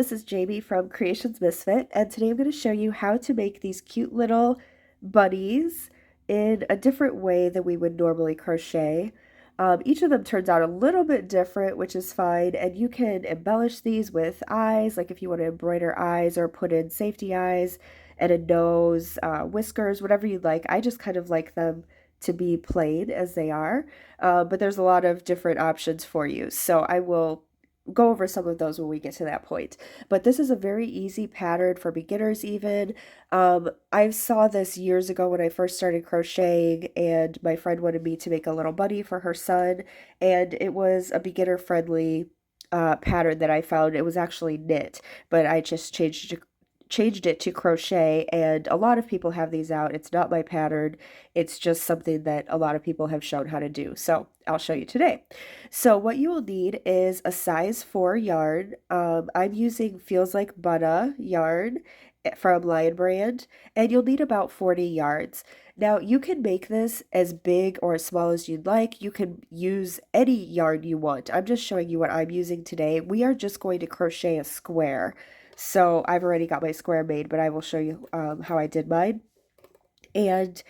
this is Jamie from Creations Misfit, and today I'm going to show you how to make these cute little bunnies in a different way than we would normally crochet. Each of them turns out a little bit different, which is fine, and you can embellish these with eyes, like if you want to embroider eyes or put in safety eyes and a nose, whiskers, whatever you'd like. I just kind of like them to be plain as they are, but there's a lot of different options for you, so I will go over some of those when we get to that point. But this is a very easy pattern for beginners even. I saw this years ago when I first started crocheting, and my friend wanted me to make a little bunny for her son, and it was a beginner friendly pattern that I found. It was actually knit, but I just changed it to crochet, and a lot of people have these out. It's not my pattern. It's just something that a lot of people have shown how to do. So I'll show you today. So what you will need is a size 4 yarn. I'm using Feels Like Butta yarn from Lion Brand, and you'll need about 40 yards. Now you can make this as big or as small as you'd like. You can use any yarn you want. I'm just showing you what I'm using today. We are just going to crochet a square. So I've already got my square made, but I will show you how I did mine. And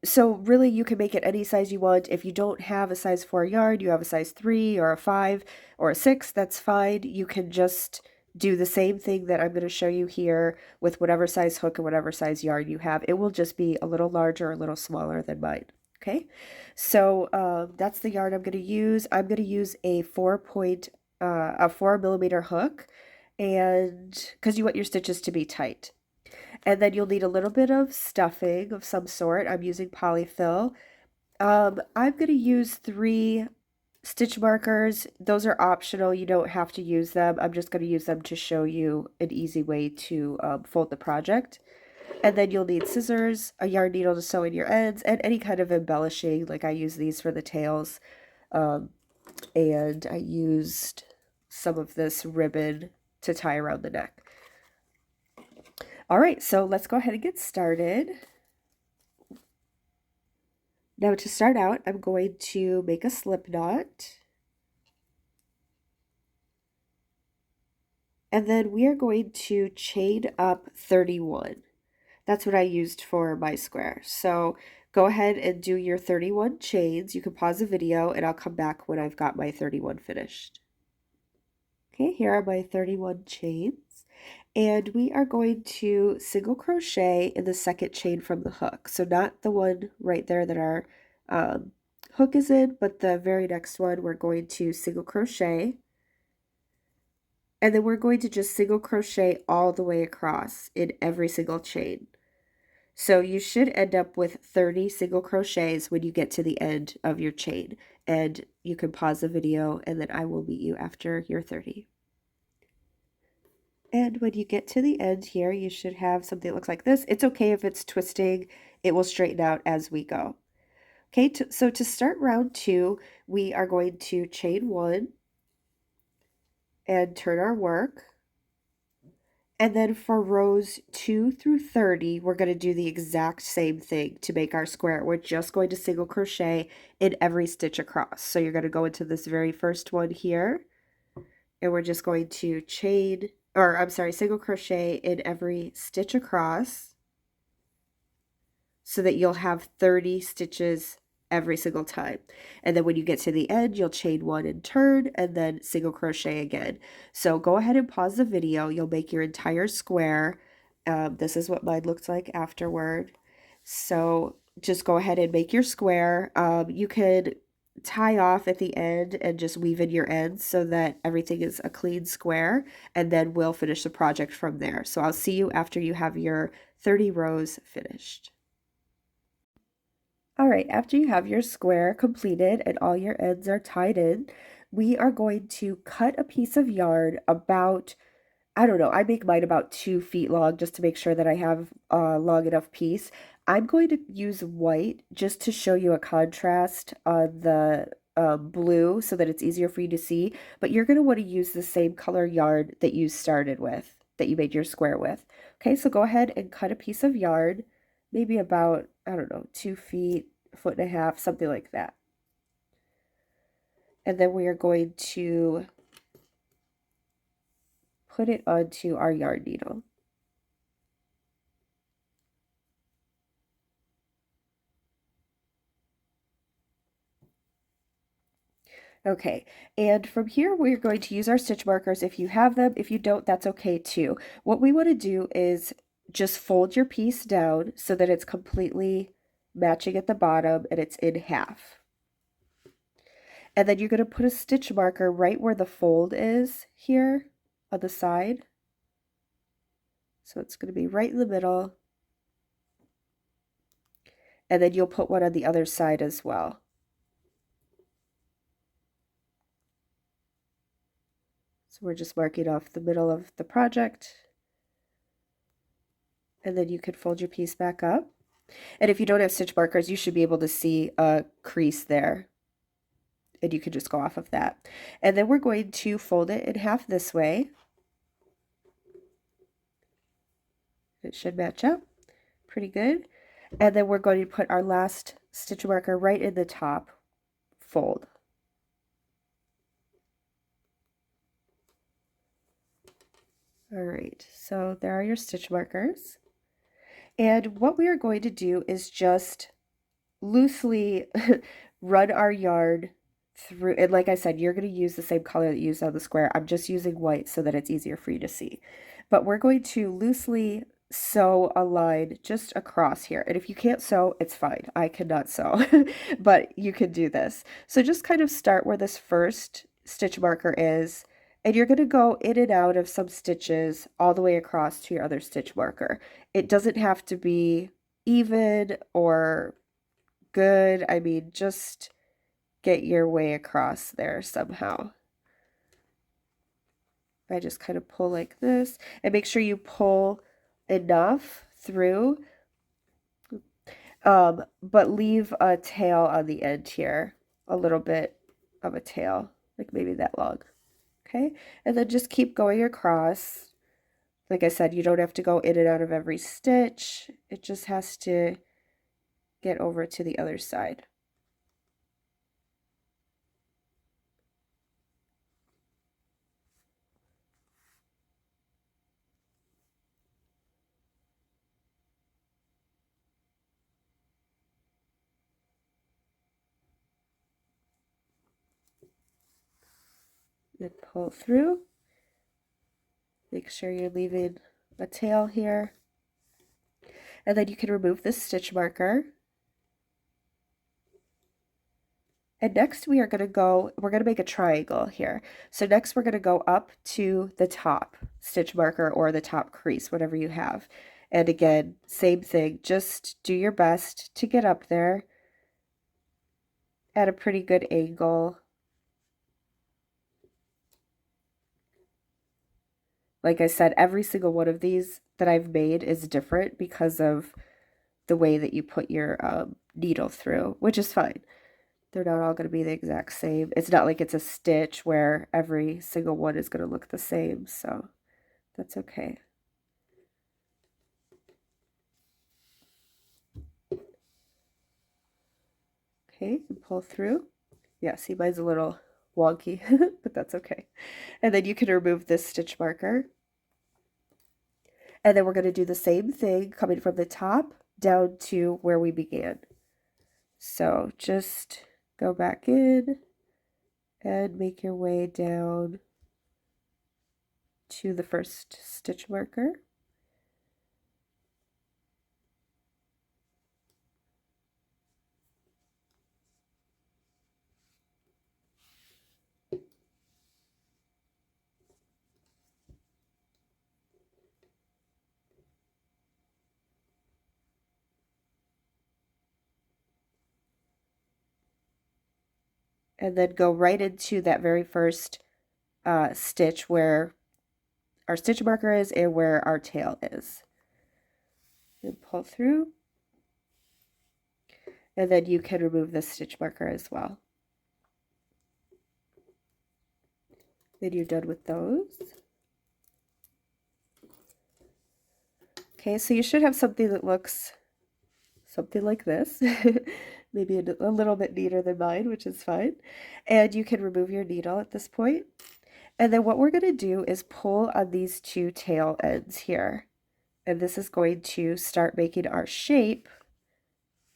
so really you can make it any size you want. If you don't have a size 4 yarn, you have a size 3 or a 5 or a 6, that's fine. You can just do the same thing that I'm going to show you here with whatever size hook and whatever size yarn you have. It will just be a little larger, a little smaller than mine. Okay, so that's the yarn I'm going to use. I'm going to use a 4 millimeter hook, and because you want your stitches to be tight. And then you'll need a little bit of stuffing of some sort. I'm using polyfill. I'm going to use 3 stitch markers. Those are optional. You don't have to use them. I'm just going to use them to show you an easy way to fold the project. And then you'll need scissors, a yarn needle to sew in your ends, and any kind of embellishing. Like I use these for the tails. And I used some of this ribbon to tie around the neck. All right, so let's go ahead and get started. Now to start out, I'm going to make a slip knot. And then we are going to chain up 31. That's what I used for my square. So go ahead and do your 31 chains. You can pause the video and I'll come back when I've got my 31 finished. Okay, here are my 31 chains. And we are going to single crochet in the second chain from the hook. So not the one right there that our hook is in, but the very next one we're going to single crochet. And then we're going to just single crochet all the way across in every single chain. So you should end up with 30 single crochets when you get to the end of your chain. And you can pause the video and then I will meet you after your 30. And when you get to the end here, you should have something that looks like this. It's okay if it's twisting. It will straighten out as we go. Okay, so to start round 2, we are going to chain 1 and turn our work. And then for rows 2 through 30, we're going to do the exact same thing to make our square. We're just going to single crochet in every stitch across. So you're going to go into this very first one here, and we're just going to single crochet in every stitch across so that you'll have 30 stitches every single time. And then when you get to the end, you'll chain 1 and turn and then single crochet again. So go ahead and pause the video. You'll make your entire square. This is what mine looks like afterward. So just go ahead and make your square. You could tie off at the end and just weave in your ends so that everything is a clean square, and then we'll finish the project from there. So I'll see you after you have your 30 rows finished. All right, after you have your square completed and all your ends are tied in, we are going to cut a piece of yarn about, I don't know, I make mine about 2 feet long just to make sure that I have a long enough piece. I'm going to use white just to show you a contrast on the blue so that it's easier for you to see, but you're going to want to use the same color yarn that you started with, that you made your square with. Okay, so go ahead and cut a piece of yarn, maybe about, I don't know, 2 feet, 1.5 feet, something like that. And then we are going to put it onto our yarn needle. Okay, and from here we're going to use our stitch markers if you have them. If you don't, that's okay too. What we want to do is just fold your piece down so that it's completely matching at the bottom and it's in half. And then you're going to put a stitch marker right where the fold is here on the side. So it's going to be right in the middle. And then you'll put one on the other side as well. So we're just marking off the middle of the project. And then you can fold your piece back up. And if you don't have stitch markers, you should be able to see a crease there. And you can just go off of that. And then we're going to fold it in half this way. It should match up pretty good. And then we're going to put our last stitch marker right in the top fold. All right, so there are your stitch markers. And what we are going to do is just loosely run our yarn through, and like I said, you're going to use the same color that you used on the square. I'm just using white so that it's easier for you to see. But we're going to loosely sew a line just across here. And if you can't sew, it's fine. I cannot sew, but you can do this. So just kind of start where this first stitch marker is, and you're going to go in and out of some stitches all the way across to your other stitch marker. It doesn't have to be even or good. I mean, just get your way across there somehow. I just kind of pull like this, and make sure you pull enough through, but leave a tail on the end here, a little bit of a tail, like maybe that long. Okay, and then just keep going across. Like I said, you don't have to go in and out of every stitch. It just has to get over to the other side. Then pull through. Make sure you're leaving a tail here. And then you can remove this stitch marker. And next we're going to make a triangle here. So next we're going to go up to the top stitch marker or the top crease, whatever you have. And again, same thing, just do your best to get up there at a pretty good angle. Like I said, every single one of these that I've made is different because of the way that you put your needle through, which is fine. They're not all going to be the exact same. It's not like it's a stitch where every single one is going to look the same, so that's okay. Okay, and pull through. Yeah, see, mine's a little wonky, but that's okay. And then you can remove this stitch marker. And then we're going to do the same thing coming from the top down to where we began. So just go back in and make your way down to the first stitch marker. And then go right into that very first stitch where our stitch marker is and where our tail is. And pull through. And then you can remove the stitch marker as well. Then you're done with those. Okay, so you should have something that looks something like this. Maybe a little bit neater than mine, which is fine. And you can remove your needle at this point. And then what we're going to do is pull on these two tail ends here. And this is going to start making our shape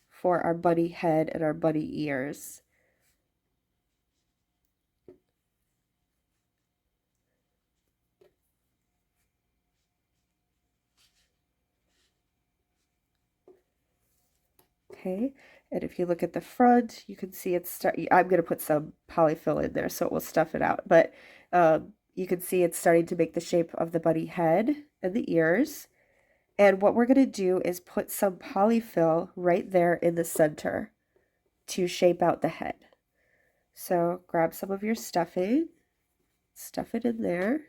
for our bunny head and our bunny ears. Okay, and if you look at the front, you can see it's I'm going to put some polyfill in there so it will stuff it out, but you can see it's starting to make the shape of the bunny head and the ears. And what we're going to do is put some polyfill right there in the center to shape out the head. So grab some of your stuffing, stuff it in there.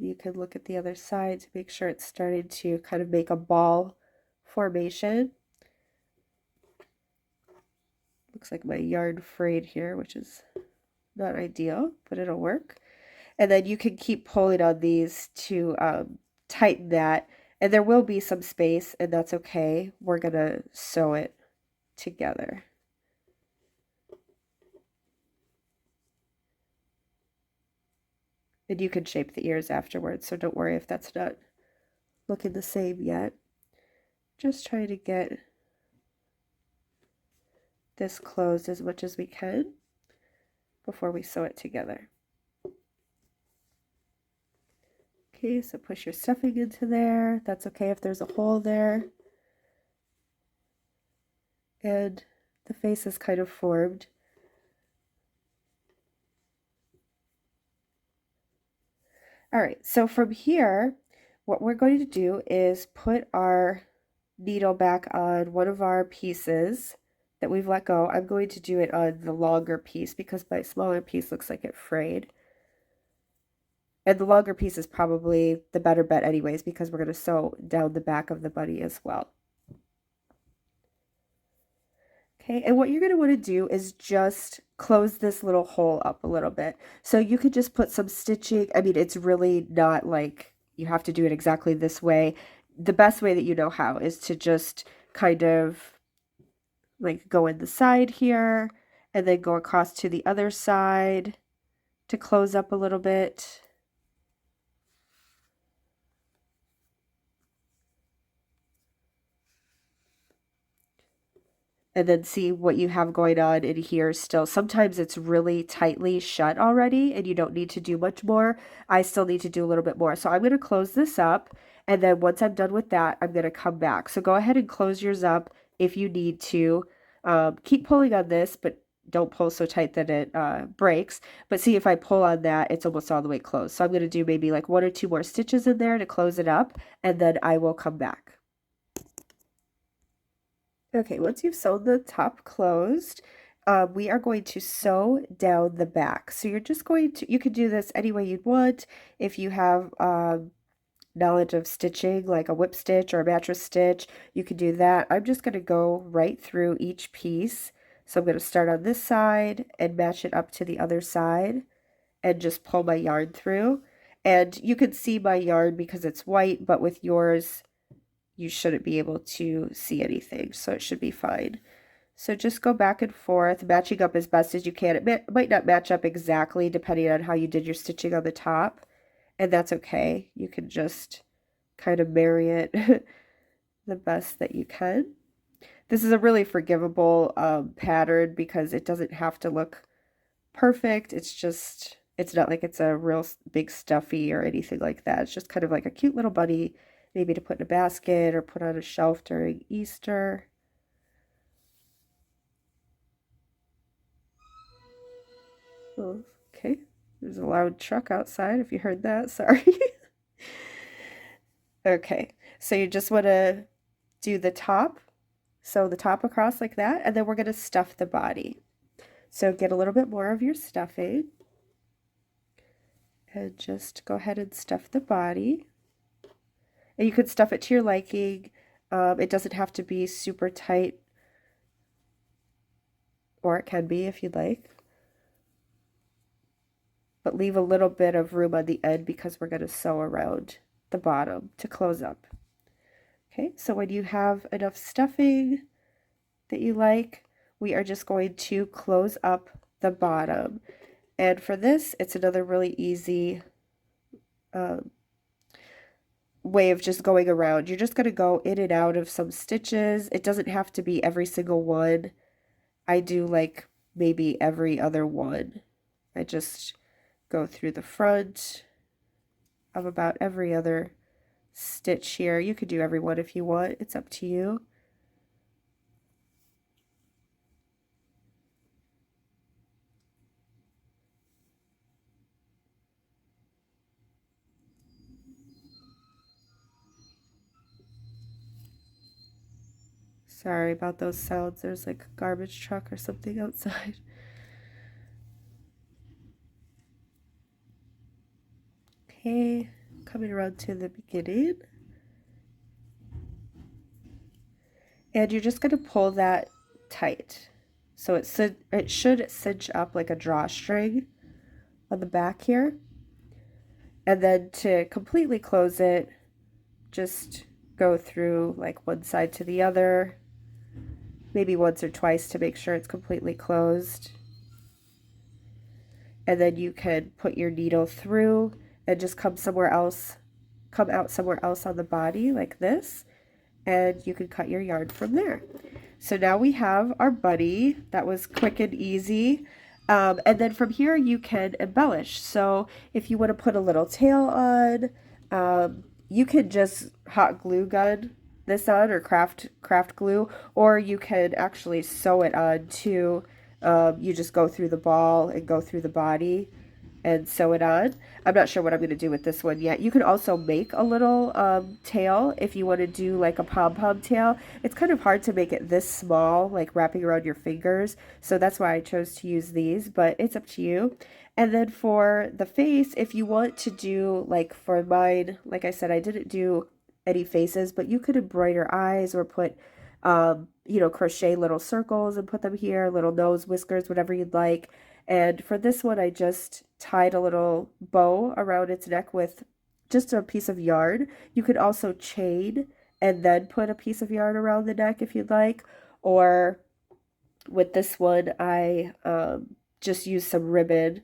You can look at the other side to make sure it's starting to kind of make a ball formation. Looks like my yarn frayed here, which is not ideal, but it'll work. And then you can keep pulling on these to tighten that. And there will be some space, and that's okay. We're going to sew it together. And you can shape the ears afterwards, so don't worry if that's not looking the same yet. Just trying to get this closed as much as we can before we sew it together. Okay, so push your stuffing into there. That's okay if there's a hole there. And the face is kind of formed. All right, so from here, what we're going to do is put our needle back on one of our pieces that we've let go. I'm going to do it on the longer piece because my smaller piece looks like it frayed. And the longer piece is probably the better bet anyways because we're going to sew down the back of the bunny as well. Okay, and what you're going to want to do is just close this little hole up a little bit. So you could just put some stitching. I mean, it's really not like you have to do it exactly this way. The best way that you know how is to just kind of like go in the side here and then go across to the other side to close up a little bit. And then see what you have going on in here still. Sometimes it's really tightly shut already and you don't need to do much more. I still need to do a little bit more. So I'm going to close this up, and then once I'm done with that, I'm going to come back. So go ahead and close yours up if you need to. Keep pulling on this, but don't pull so tight that it breaks. But see, if I pull on that, it's almost all the way closed. So I'm going to do maybe like 1 or 2 more stitches in there to close it up, and then I will come back. Okay, once you've sewn the top closed, we are going to sew down the back. So you're just going to, you can do this any way you'd want. If you have knowledge of stitching, like a whip stitch or a mattress stitch, you can do that. I'm just going to go right through each piece. So I'm going to start on this side and match it up to the other side and just pull my yarn through. And you can see my yarn because it's white, but with yours, you shouldn't be able to see anything, so it should be fine. So just go back and forth, matching up as best as you can. It might not match up exactly depending on how you did your stitching on the top, and that's okay. You can just kind of marry it the best that you can. This is a really forgivable pattern because it doesn't have to look perfect. It's just, it's not like it's a real big stuffy or anything like that. It's just kind of like a cute little bunny, maybe to put in a basket or put on a shelf during Easter. Oh, okay, there's a loud truck outside if you heard that, sorry. Okay, so you just want to do the top, sew the top across like that, and then we're going to stuff the body. So get a little bit more of your stuffing and just go ahead and stuff the body. And you could stuff it to your liking. It doesn't have to be super tight, or it can be if you'd like. But leave a little bit of room on the end because we're going to sew around the bottom to close up. Okay, so when you have enough stuffing that you like, we are just going to close up the bottom. And for this, it's another really easy way of just going around. You're just going to go in and out of some stitches. It doesn't have to be every single one. I do like maybe every other one. I just go through the front of about every other stitch here. You could do every one if you want. It's up to you. Sorry about those sounds. There's like a garbage truck or something outside. Okay, coming around to the beginning. And you're just going to pull that tight. So it should cinch up like a drawstring on the back here. And then to completely close it, just go through like one side to the other, maybe once or twice to make sure it's completely closed. And then you can put your needle through and just come out somewhere else on the body like this, and you can cut your yarn from there. So now we have our buddy. That was quick and easy. And then from here you can embellish. So if you want to put a little tail on, you can just hot glue gun this on, or craft glue, or you can actually sew it on too. You just go through the ball and go through the body and sew it on. I'm not sure what I'm going to do with this one yet. You can also make a little tail if you want to do like a pom-pom tail. It's kind of hard to make it this small, like wrapping around your fingers, so that's why I chose to use these, but it's up to you. And then for the face, if you want to do, like for mine, like I said, I didn't do any faces, but you could embroider eyes or put crochet little circles and put them here, little nose, whiskers, whatever you'd like. And for this one, I just tied a little bow around its neck with just a piece of yarn. You could also chain and then put a piece of yarn around the neck if you'd like. Or with this one, I just used some ribbon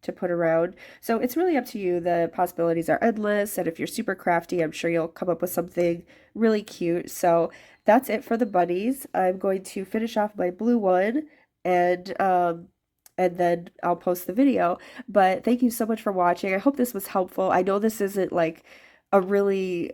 to put around. So it's really up to you. The possibilities are endless. And if you're super crafty, I'm sure you'll come up with something really cute. So that's it for the bunnies. I'm going to finish off my blue one, and then I'll post the video. But thank you so much for watching. I hope this was helpful. I know this isn't like a really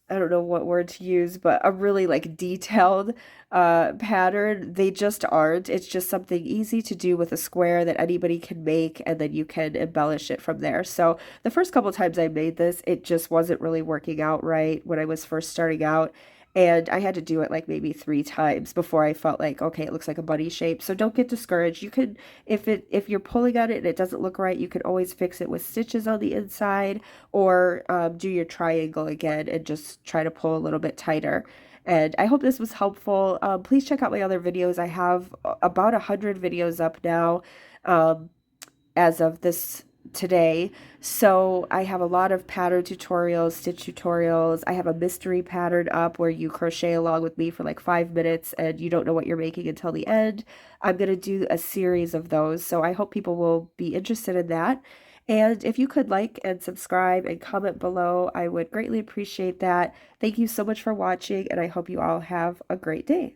I don't know what word to use, but a really like detailed pattern. They just aren't. It's just something easy to do with a square that anybody can make, and then you can embellish it from there. So the first couple times I made this, it just wasn't really working out right when I was first starting out. And I had to do it like maybe 3 times before I felt like, okay, it looks like a bunny shape. So don't get discouraged. You can, if you're pulling on it and it doesn't look right, you can always fix it with stitches on the inside, or do your triangle again and just try to pull a little bit tighter. And I hope this was helpful. Please check out my other videos. I have about 100 videos up now as of this today. So I have a lot of pattern tutorials, stitch tutorials. I have a mystery pattern up where you crochet along with me for like 5 minutes and you don't know what you're making until the end. I'm going to do a series of those, so I hope people will be interested in that. And if you could like and subscribe and comment below, I would greatly appreciate that. Thank you so much for watching, and I hope you all have a great day.